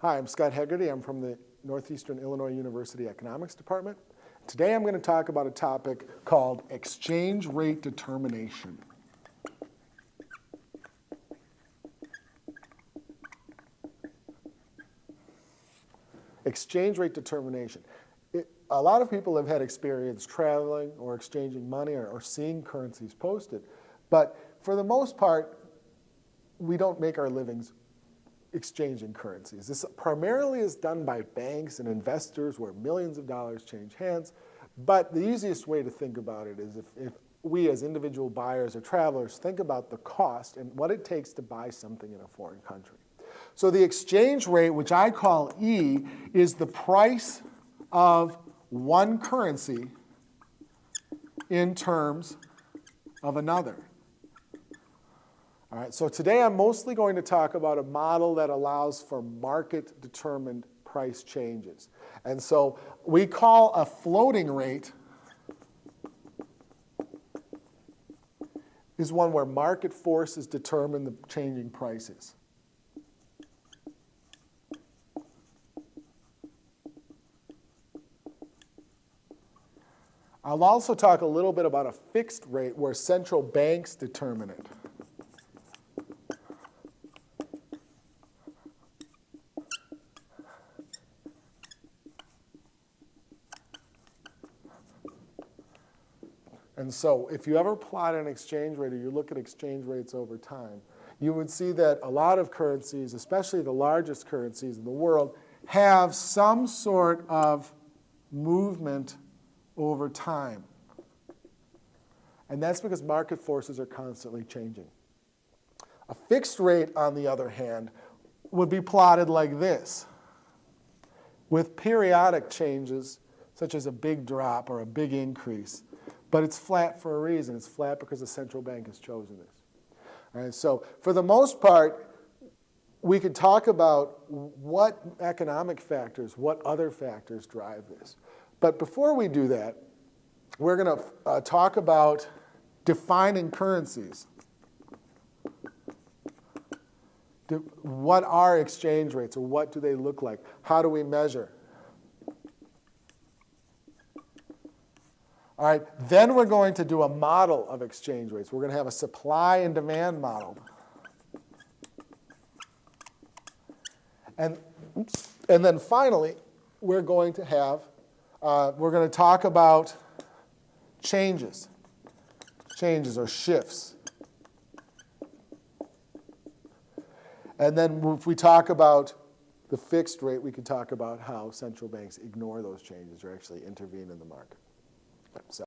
Hi, I'm Scott Hegarty. I'm from the Northeastern Illinois University Economics Department. Today I'm going to talk about a topic called exchange rate determination. Exchange rate determination. A lot of people have had experience traveling or exchanging money or seeing currencies posted, but for the most part, we don't make our livings exchanging currencies. This primarily is done by banks and investors where millions of dollars change hands, but the easiest way to think about it is if we as individual buyers or travelers think about the cost and what it takes to buy something in a foreign country. So the exchange rate, which I call E, is the price of one currency in terms of another. All right, so today I'm mostly going to talk about a model that allows for market-determined price changes. And so we call a floating rate is one where market forces determine the changing prices. I'll also talk a little bit about a fixed rate where central banks determine it. And so if you ever plot an exchange rate or you look at exchange rates over time, you would see that a lot of currencies, especially the largest currencies in the world, have some sort of movement over time. And that's because market forces are constantly changing. A fixed rate, on the other hand, would be plotted like this, with periodic changes, such as a big drop or a big increase. But it's flat for a reason. It's flat because the central bank has chosen this. All right, so for the most part, we could talk about what economic factors, what other factors drive this. But before we do that, we're going to talk about defining currencies. What are exchange rates, or what do they look like? How do we measure? All right, then we're going to do a model of exchange rates. We're going to have a supply and demand model. And then finally, we're going to talk about changes or shifts. And then if we talk about the fixed rate, we can talk about how central banks ignore those changes or actually intervene in the market. So.